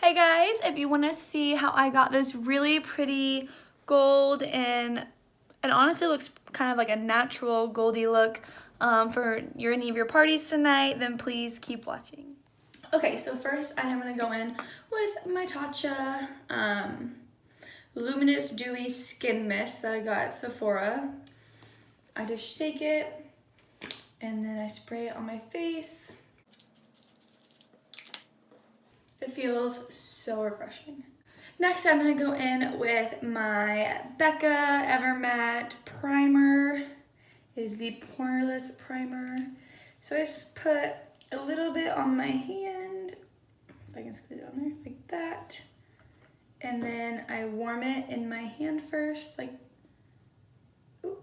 Hey guys, if you want to see how I got this really pretty gold and it honestly looks kind of like a natural goldy look for any of your parties tonight, then please keep watching. Okay, so first I am going to go in with my Tatcha Luminous Dewy Skin Mist that I got at Sephora. I just shake it and then I spray it on my face. It feels so refreshing. Next, I'm gonna go in with my Becca Evermatte Primer. It is the Poreless Primer. So I just put a little bit on my hand, if I can squeeze it on there, like that. And then I warm it in my hand first, like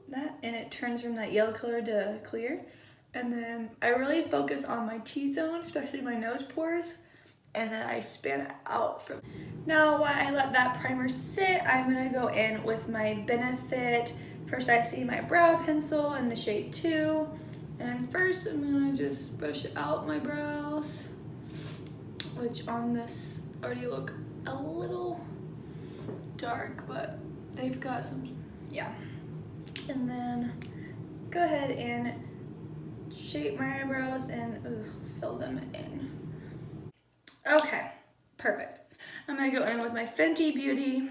that, and it turns from that yellow color to clear. And then I really focus on my T-zone, especially my nose pores, and then I span it out from. Now while I let that primer sit, I'm gonna go in with my Benefit Precisely My Brow Pencil in the shade 2. And first I'm gonna just brush out my brows, which on this already look a little dark, but they've got some, yeah. And then go ahead and shape my eyebrows and fill them in. Okay, perfect. I'm gonna go in with my Fenty Beauty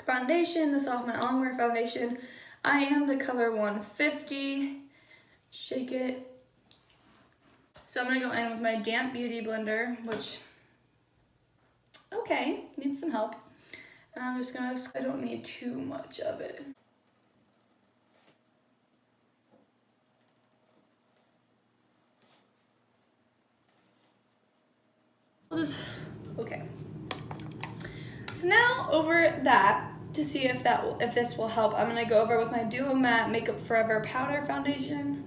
foundation, the Soft Matte Longwear foundation. I am the color 150. Shake it. So I'm gonna go in with my Damp Beauty blender, which, okay, needs some help. And I'm just gonna, I don't need too much of it. Okay. So now over that, to see if this will help, I'm gonna go over with my Duo Matte Makeup Forever Powder Foundation.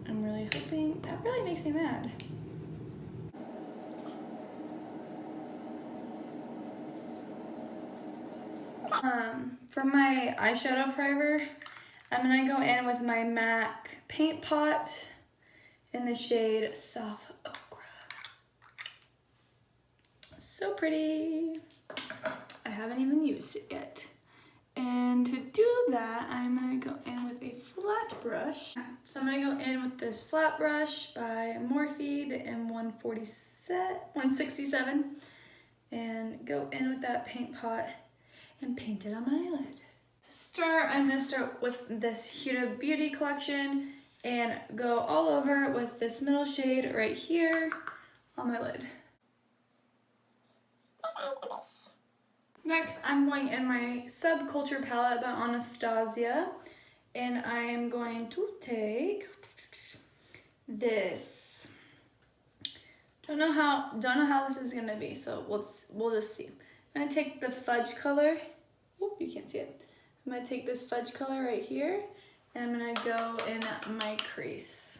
I'm really hoping, that really makes me mad. For my eyeshadow primer, I'm gonna go in with my MAC Paint Pot in the shade Soft Ochre. So pretty. I haven't even used it yet. And to do that, I'm gonna go in with a flat brush. So I'm gonna go in with this flat brush by Morphe, the M167, and go in with that paint pot and paint it on my eyelid. To start, I'm gonna start with this Huda Beauty collection and go all over with this middle shade right here on my lid. Next, I'm going in my Subculture palette by Anastasia, and I am going to take this. Don't know how this is gonna be, so we'll just see. I'm gonna take the fudge color. Whoop, you can't see it. I'm gonna take this fudge color right here, and I'm gonna go in my crease.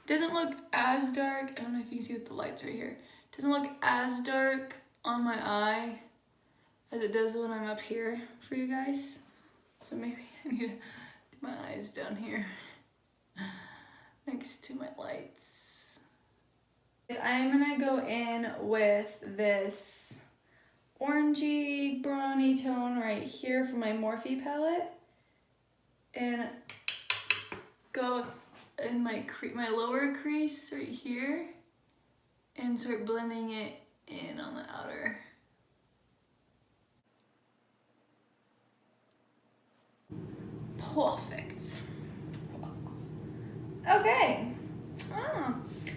It doesn't look as dark. I don't know if you can see with the lights right here. It doesn't look as dark on my eye as it does when I'm up here for you guys. So maybe I need to do my eyes down here next to my lights. I'm gonna go in with this orangey brownie tone right here from my Morphe palette and go in my lower crease right here and start blending it in on the outer. Perfect. Okay.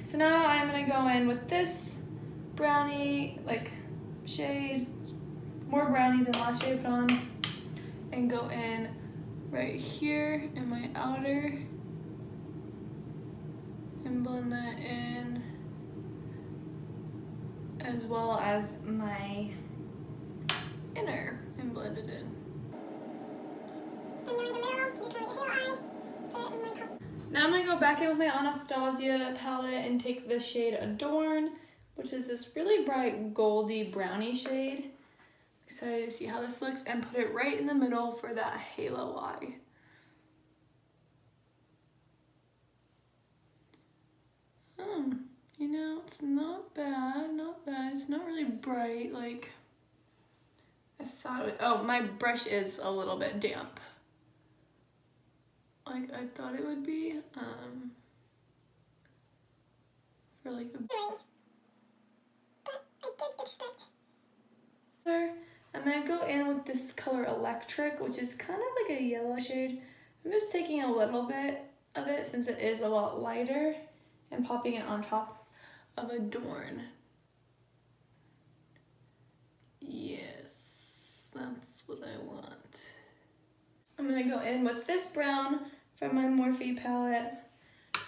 So now I'm gonna go in with this brownie shade, more brownie than last shade I put on, and go in right here in my outer and blend that in, as well as my inner, and blend it in. Now I'm gonna go back in with my Anastasia palette and take the shade Adorn, which is this really bright goldy brownie shade. Excited to see how this looks, and put it right in the middle for that halo eye. it's not bad, not bad. It's not really bright like I thought it would. Oh, my brush is a little bit damp. Like I thought it would be. For like a I'm gonna go in with this color Electric, which is kind of like a yellow shade. I'm just taking a little bit of it since it is a lot lighter and popping it on top of Adorn. Yes, that's what I want. I'm gonna go in with this brown from my Morphe palette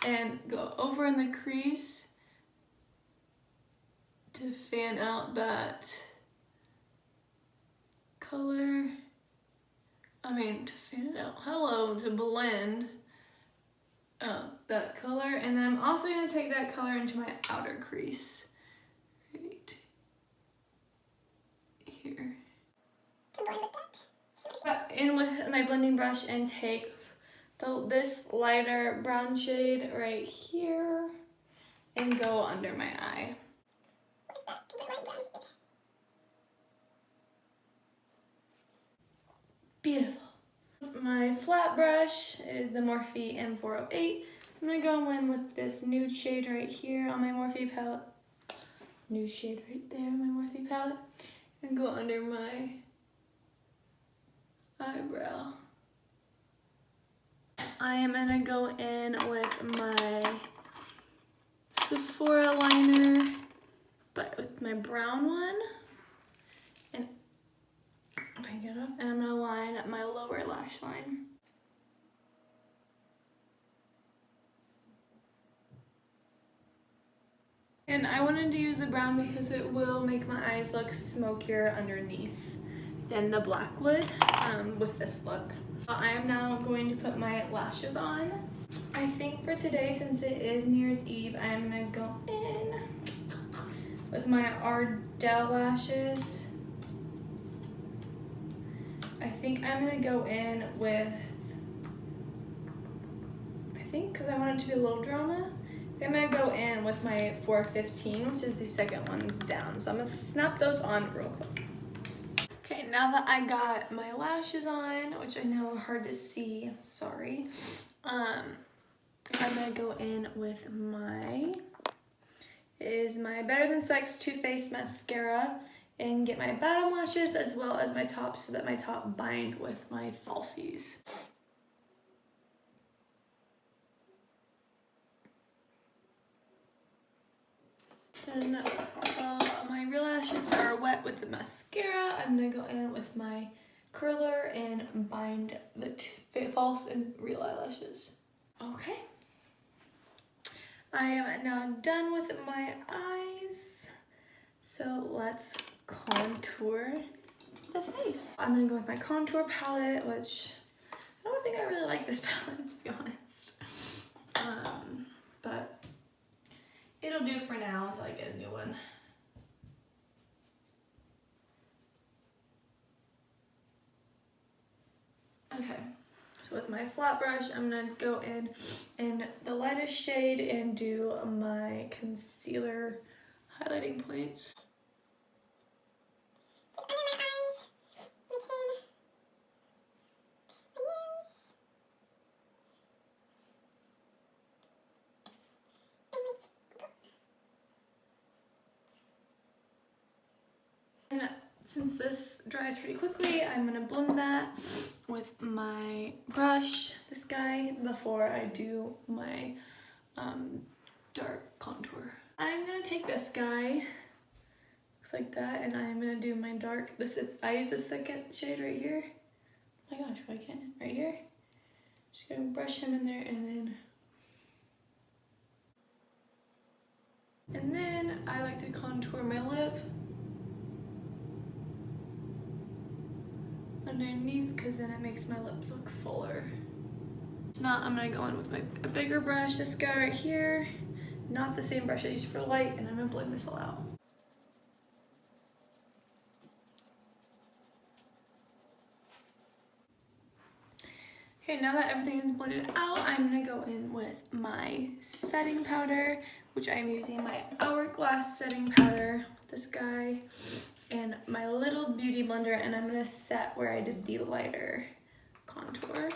and go over in the crease to fan out that color. To fan it out. To blend that color. And then I'm also going to take that color into my outer crease. Right here. In with my blending brush and take this lighter brown shade right here and go under my eye. Beautiful. My flat brush is the Morphe M408. I'm gonna go in with this nude shade right here on my Morphe palette. Nude shade right there on my Morphe palette. And go under my eyebrow. I am gonna go in with my Sephora liner, but with my brown one. And if I get up, and I'm gonna line up my lower lash line. And I wanted to use the brown because it will make my eyes look smokier underneath than the black would with this look. I am now going to put my lashes on. I think for today, since it is New Year's Eve, I'm gonna go in with my Ardell lashes. I think I'm gonna go in with, because I want it to be a little drama, I'm gonna go in with my 415, which is the second one's down. So I'm gonna snap those on real quick. Okay, now that I got my lashes on, which I know are hard to see, sorry. I'm gonna go in with my Better Than Sex Too Faced mascara and get my bottom lashes as well as my top so that my top bind with my falsies. Then my real lashes are wet with the mascara. I'm gonna go in with my curler and bind the false and real eyelashes. Okay. I am now done with my eyes. So let's contour the face. I'm gonna go with my contour palette, which I don't think I really like this palette, to be honest. But it'll do for now until I get a new one. Okay, so with my flat brush, I'm gonna go in the lightest shade and do my concealer highlighting points. Just under my eyes, my chin, my nose, and my cheekbone. And since this dries pretty quickly, I'm gonna blend that with my brush, this guy, before I do my dark contour. I'm gonna take this guy, looks like that, and I'm gonna do my dark, I use the second shade right here. Oh my gosh, why can't I? Right here. Just gonna brush him in there and then I like to contour my lip underneath because then it makes my lips look fuller. So now I'm gonna go in with a bigger brush, this guy right here, not the same brush I used for light, and I'm gonna blend this all out. Okay, now that everything is blended out, I'm gonna go in with my setting powder, which I'm using my Hourglass setting powder, this guy, and my little beauty blender, and I'm gonna set where I did the lighter contour.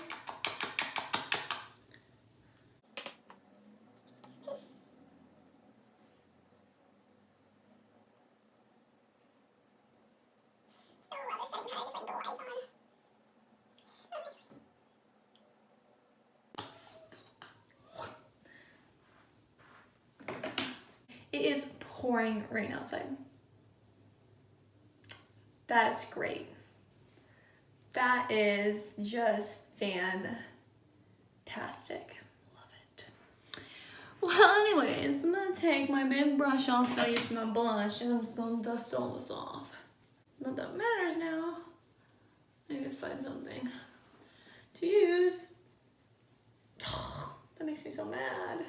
It is pouring rain outside. That's great. That is just fantastic. Love it. Well, anyways, I'm gonna take my big brush off that I used my blush and I'm just gonna dust all this off. Not that matters now. I need to find something to use. That makes me so mad.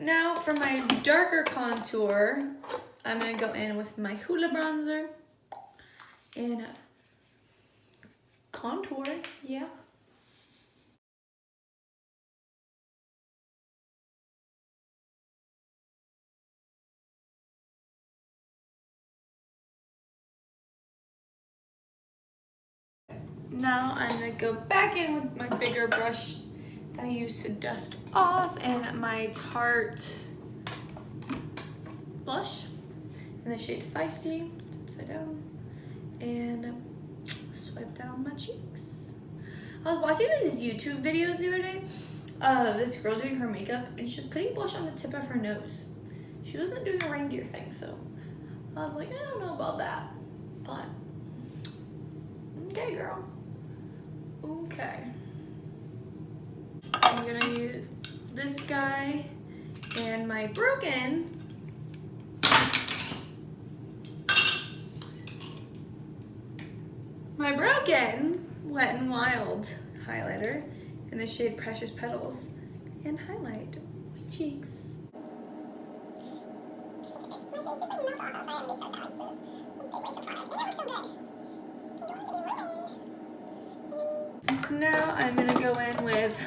Now for my darker contour, I'm gonna go in with my Hoola bronzer and contour, yeah. Now I'm gonna go back in with my bigger brush that I used to dust off and my Tarte blush in the shade Feisty. It's upside down. And swipe that on my cheeks. I was watching these YouTube videos the other day of this girl doing her makeup and she was putting blush on the tip of her nose. She wasn't doing a reindeer thing, so I was like, I don't know about that. But, okay, girl. Okay. I'm gonna use this guy and my Broken Wet n Wild highlighter in the shade Precious Petals and highlight my cheeks. So now I'm gonna go in with,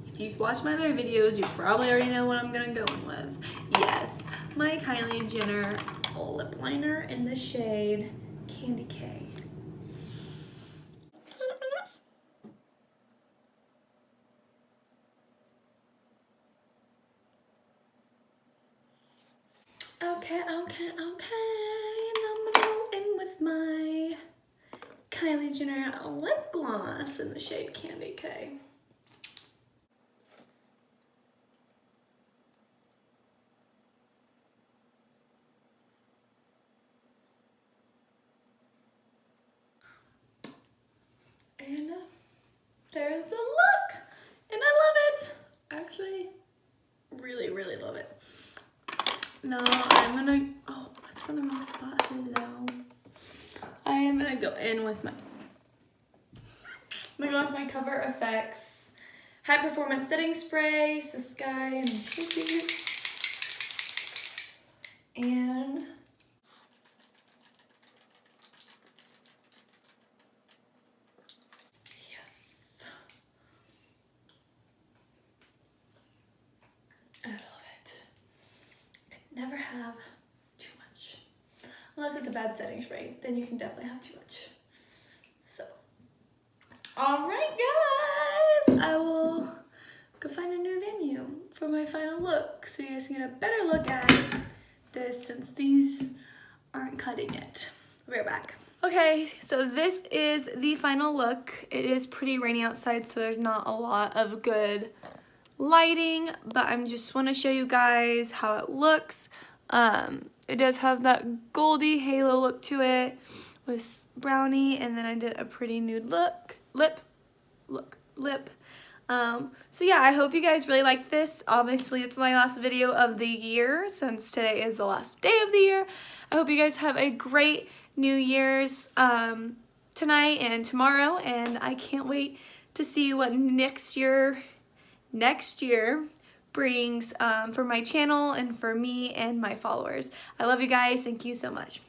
if you've watched my other videos, you probably already know what I'm gonna go in with. Yes, my Kylie Jenner lip liner in the shade Candy K. Okay. And I'm gonna go in with my Kylie Jenner lip gloss in the shade Candy K. And there's the look, and I love it. Actually, really love it. Now I'm gonna, oh, I put on the wrong spot, hello. I am gonna go in with my Cover FX High Performance Setting Spray. It's this guy and yes, I love it. I never have too much. Unless it's a bad setting spray, then you can definitely have too much. So, all right, guys, I will go find a new venue for my final look so you guys can get a better look at this since these aren't cutting it. I'll be right back. Okay, so this is the final look. It is pretty rainy outside, so there's not a lot of good lighting, but I just want to show you guys how it looks. It does have that goldy halo look to it with brownie, and then I did a pretty nude lip. So yeah, I hope you guys really like this. Obviously, it's my last video of the year since today is the last day of the year. I hope you guys have a great New Year's tonight and tomorrow, and I can't wait to see what next year brings for my channel and for me and my followers. I love you guys. Thank you so much.